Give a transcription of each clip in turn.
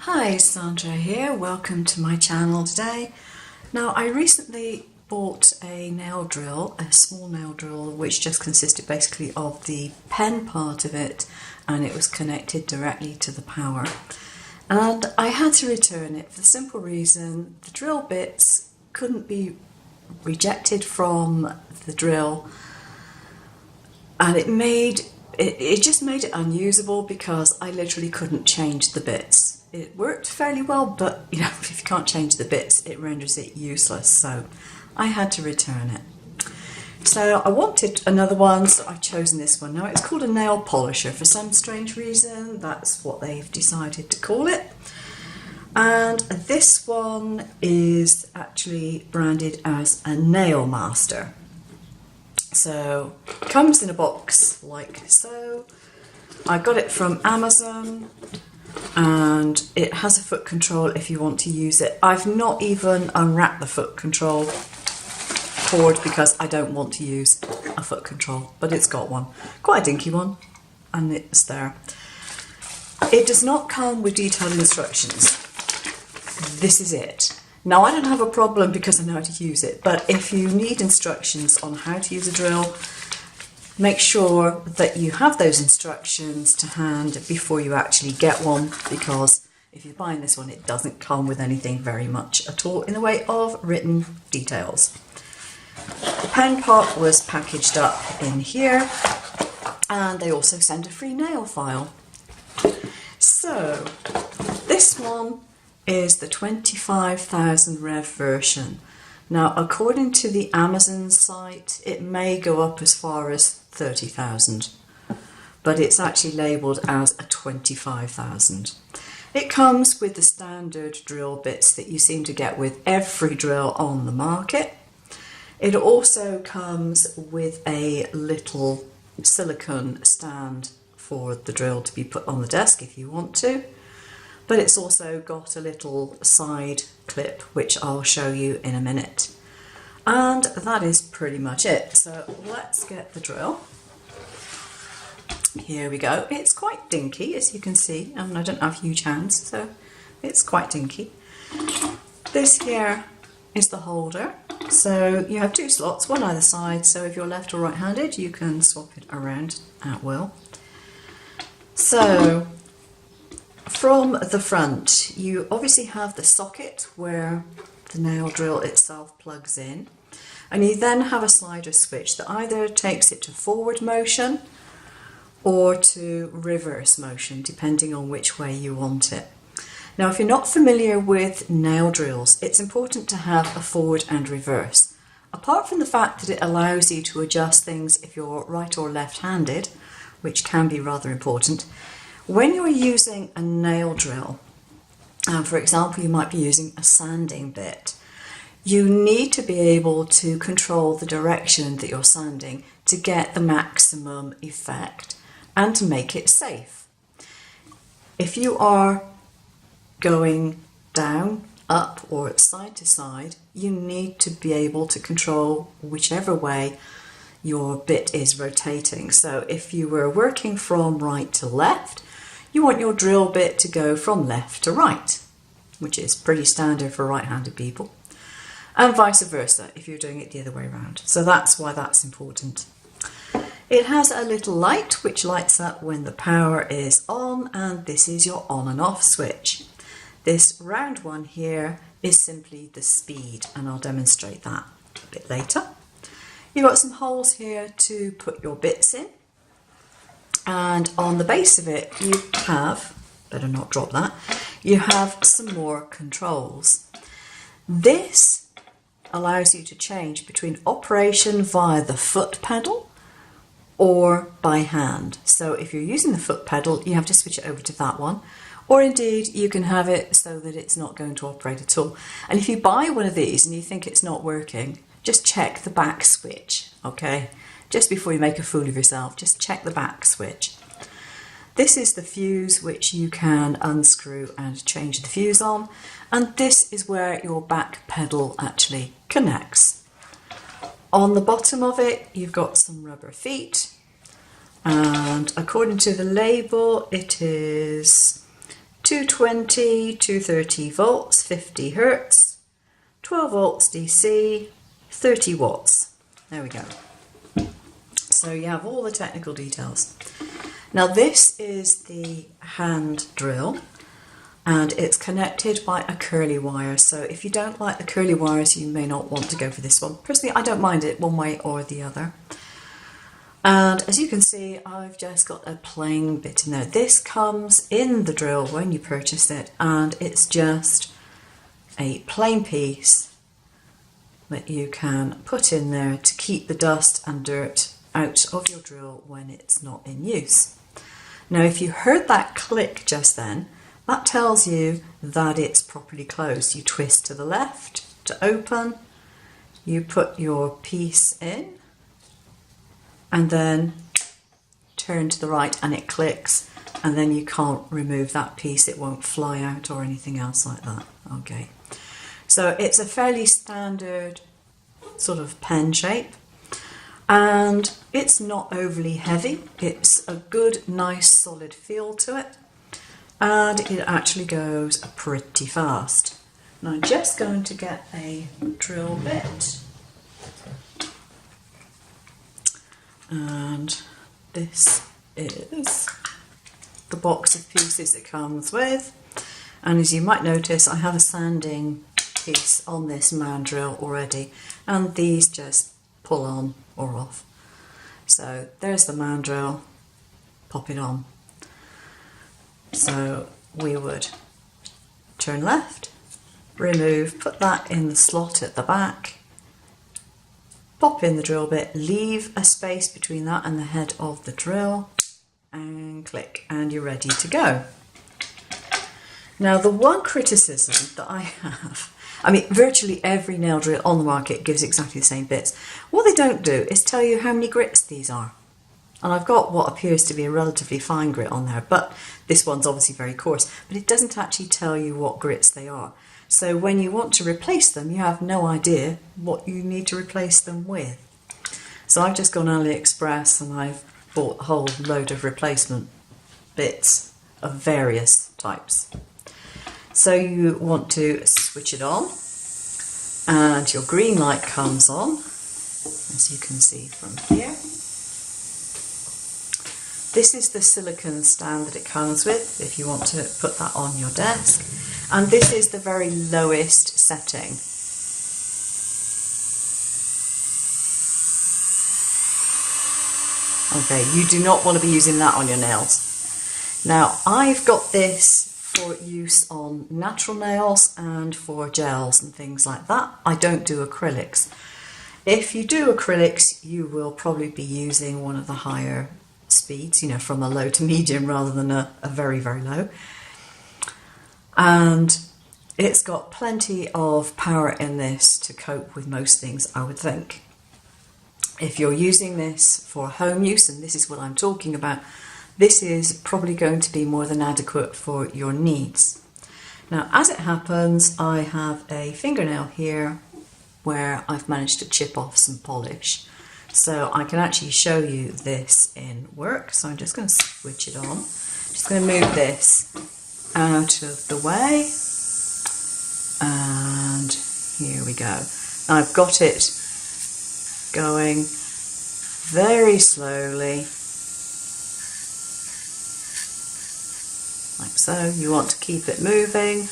Hi, Sandra here. Welcome to my channel today. Now, I recently bought a nail drill, a small nail drill, which just consisted basically of the pen part of it, and it was connected directly to the power. And I had to return it for the simple reason the drill bits couldn't be rejected from the drill, and it just made it unusable because I literally couldn't change the bits. It worked fairly well, but if you can't change the bits, it renders it useless. So I had to return it. So I wanted another one, so I've chosen this one. Now it's called a nail polisher for some strange reason. That's what they've decided to call it. And this one is actually branded as a Nail Master. So it comes in a box like so. I got it from Amazon, and it has a foot control if you want to use it. I've not even unwrapped the foot control cord because I don't want to use a foot control, but it's got one. Quite a dinky one, and it's there. It does not come with detailed instructions. This is it. Now, I don't have a problem because I know how to use it, but if you need instructions on how to use a drill, make sure that you have those instructions to hand before you actually get one, because if you're buying this one, it doesn't come with anything very much at all in the way of written details. The pen part was packaged up in here, and they also send a free nail file. So this one is the 25,000 rev version. Now, according to the Amazon site, it may go up as far as 30,000, but it's actually labelled as a 25,000. It comes with the standard drill bits that you seem to get with every drill on the market. It also comes with a little silicone stand for the drill to be put on the desk if you want to, but it's also got a little side clip which I'll show you in a minute. And that is pretty much it. So let's get the drill. Here we go. It's quite dinky, as you can see. I don't have huge hands, so it's quite dinky. This here is the holder. So you have two slots, one either side. So if you're left or right-handed, you can swap it around at will. So from the front, you obviously have the socket where the nail drill itself plugs in, and you then have a slider switch that either takes it to forward motion or to reverse motion, depending on which way you want it. Now, if you're not familiar with nail drills, it's important to have a forward and reverse. Apart from the fact that it allows you to adjust things if you're right or left-handed, which can be rather important, when you're using a nail drill, for example, you might be using a sanding bit, you need to be able to control the direction that you're sanding to get the maximum effect and to make it safe. If you are going down, up, or side to side, you need to be able to control whichever way your bit is rotating. So if you were working from right to left, you want your drill bit to go from left to right, which is pretty standard for right-handed people, and vice versa if you're doing it the other way around. So that's why that's important. It has a little light which lights up when the power is on, and this is your on and off switch. This round one here is simply the speed, and I'll demonstrate that a bit later. You've got some holes here to put your bits in, and on the base of it you have, better not drop that, you have some more controls. This allows you to change between operation via the foot pedal or by hand. So if you're using the foot pedal, you have to switch it over to that one, or indeed you can have it so that it's not going to operate at all. And if you buy one of these and you think it's not working, just check the back switch, okay? Just before you make a fool of yourself, just check the back switch. This is the fuse which you can unscrew and change the fuse on, and this is where your back pedal actually connects. On the bottom of it, you've got some rubber feet, and according to the label, it is 220, 230 volts, 50 hertz, 12 volts DC, 30 watts. There we go. So you have all the technical details. Now this is the hand drill, and it's connected by a curly wire. So if you don't like the curly wires, you may not want to go for this one. Personally, I don't mind it one way or the other. And as you can see, I've just got a plain bit in there. This comes in the drill when you purchase it, and it's just a plain piece that you can put in there to keep the dust and dirt out of your drill when it's not in use. Now, if you heard that click just then, that tells you that it's properly closed. You twist to the left to open, you put your piece in, and then turn to the right and it clicks, and then you can't remove that piece. It won't fly out or anything else like that. Okay, so it's a fairly standard sort of pen shape, and it's not overly heavy. It's a good, nice, solid feel to it, and it actually goes pretty fast. Now I'm just going to get a drill bit, and this is the box of pieces it comes with. And as you might notice, I have a sanding piece on this mandrill already, and these just pull on or off. So there's the mandrill, pop it on. So we would turn left, remove, put that in the slot at the back, pop in the drill bit, leave a space between that and the head of the drill, and click, and you're ready to go. Now, the one criticism that I have, I mean, virtually every nail drill on the market gives exactly the same bits. What they don't do is tell you how many grits these are. And I've got what appears to be a relatively fine grit on there, but this one's obviously very coarse, but it doesn't actually tell you what grits they are. So when you want to replace them, you have no idea what you need to replace them with. So I've just gone on AliExpress and I've bought a whole load of replacement bits of various types. So you want to switch it on, and your green light comes on, as you can see from here. This is the silicone stand that it comes with, if you want to put that on your desk. And this is the very lowest setting. Okay, you do not want to be using that on your nails. Now, I've got this for use on natural nails and for gels and things like that. I don't do acrylics. If you do acrylics, you will probably be using one of the higher speeds, you know, from a low to medium rather than a very, very low. And it's got plenty of power in this to cope with most things, I would think. If you're using this for home use, and this is what I'm talking about, this is probably going to be more than adequate for your needs. Now, as it happens, I have a fingernail here where I've managed to chip off some polish. So I can actually show you this in work. So I'm just going to switch it on. Just going to move this out of the way. And here we go. Now I've got it going very slowly, like so. You want to keep it moving.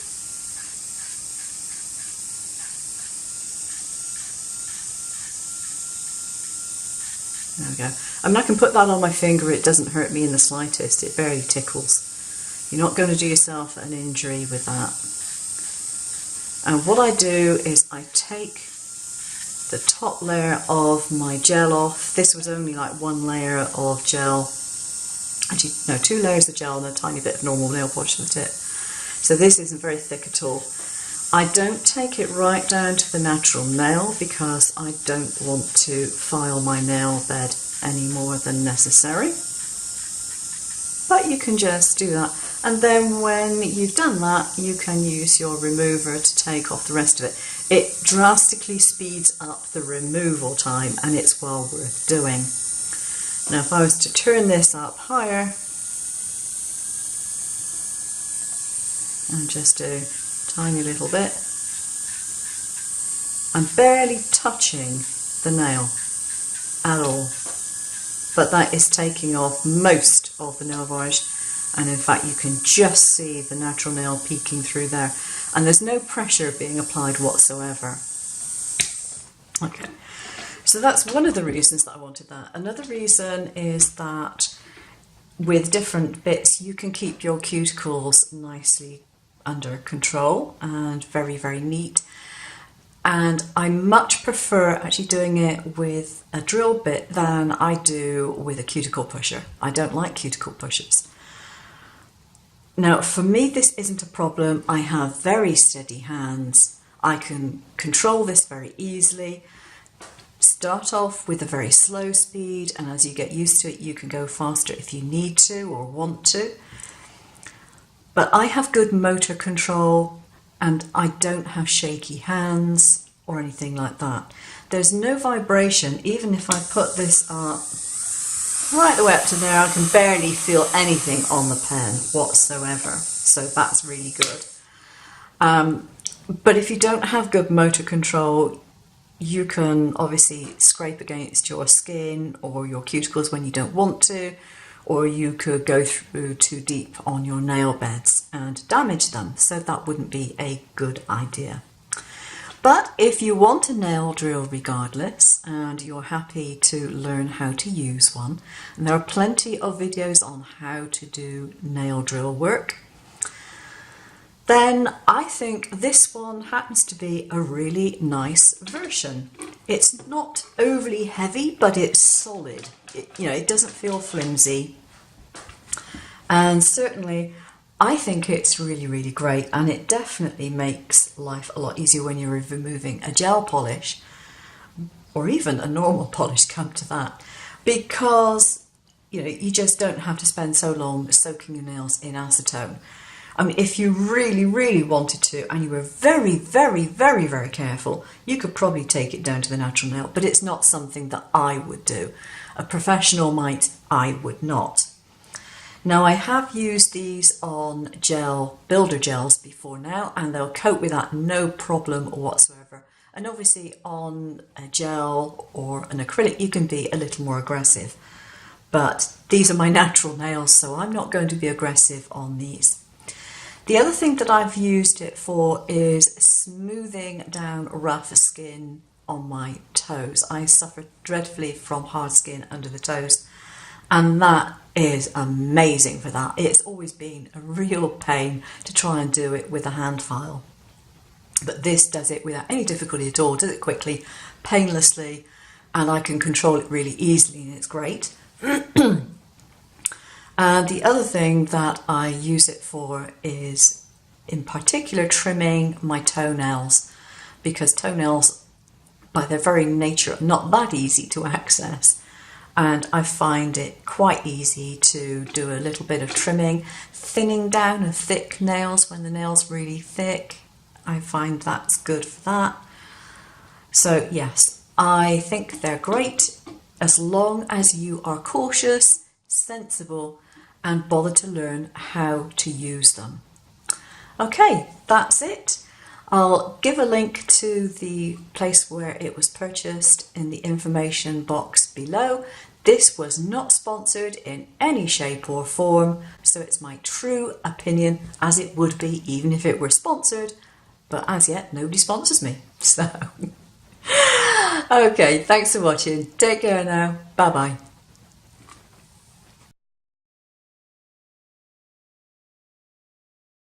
There we go. I mean, I can put that on my finger, it doesn't hurt me in the slightest, it barely tickles. You're not going to do yourself an injury with that. And what I do is I take the top layer of my gel off. This was only like one layer of gel. Actually, no, 2 layers of gel and a tiny bit of normal nail polish on the tip. So this isn't very thick at all. I don't take it right down to the natural nail because I don't want to file my nail bed any more than necessary. But you can just do that. And then when you've done that, you can use your remover to take off the rest of it. It drastically speeds up the removal time, and it's well worth doing. Now, if I was to turn this up higher, and just do a tiny little bit. I'm barely touching the nail at all, but that is taking off most of the nail varnish, and in fact you can just see the natural nail peeking through there, and there's no pressure being applied whatsoever. Okay, so that's one of the reasons that I wanted that. Another reason is that with different bits you can keep your cuticles nicely under control and very, very neat. And I much prefer actually doing it with a drill bit than I do with a cuticle pusher. I don't like cuticle pushers. Now, for me, this isn't a problem. I have very steady hands. I can control this very easily. Start off with a very slow speed, and as you get used to it, you can go faster if you need to or want to. But I have good motor control, and I don't have shaky hands or anything like that. There's no vibration. Even if I put this up right the way up to there, I can barely feel anything on the pen whatsoever. So that's really good. But if you don't have good motor control, you can obviously scrape against your skin or your cuticles when you don't want to, or you could go through too deep on your nail beds and damage them. So that wouldn't be a good idea. But if you want a nail drill regardless, and you're happy to learn how to use one, and there are plenty of videos on how to do nail drill work, then I think this one happens to be a really nice version. It's not overly heavy, but it's solid. It doesn't feel flimsy. And certainly I think it's really, really great, and it definitely makes life a lot easier when you're removing a gel polish, or even a normal polish, come to that, because you just don't have to spend so long soaking your nails in acetone. I mean, if you really, really wanted to, and you were very, very, very, very careful, you could probably take it down to the natural nail, but it's not something that I would do. A professional might, I would not. Now, I have used these on builder gels before now, and they'll coat with that no problem whatsoever. And obviously on a gel or an acrylic, you can be a little more aggressive. But these are my natural nails, so I'm not going to be aggressive on these. The other thing that I've used it for is smoothing down rough skin on my toes. I suffer dreadfully from hard skin under the toes, and that is amazing for that. It's always been a real pain to try and do it with a hand file. But this does it without any difficulty at all, does it quickly, painlessly, and I can control it really easily, and it's great. And the other thing that I use it for is, in particular, trimming my toenails, because toenails, by their very nature, are not that easy to access. And I find it quite easy to do a little bit of trimming, thinning down of thick nails when the nail's really thick. I find that's good for that. So yes, I think they're great as long as you are cautious, sensible, and bother to learn how to use them. Okay, that's it. I'll give a link to the place where it was purchased in the information box below. This was not sponsored in any shape or form, so it's my true opinion, as it would be even if it were sponsored, but as yet nobody sponsors me. So, okay, thanks for watching. Take care now. Bye bye.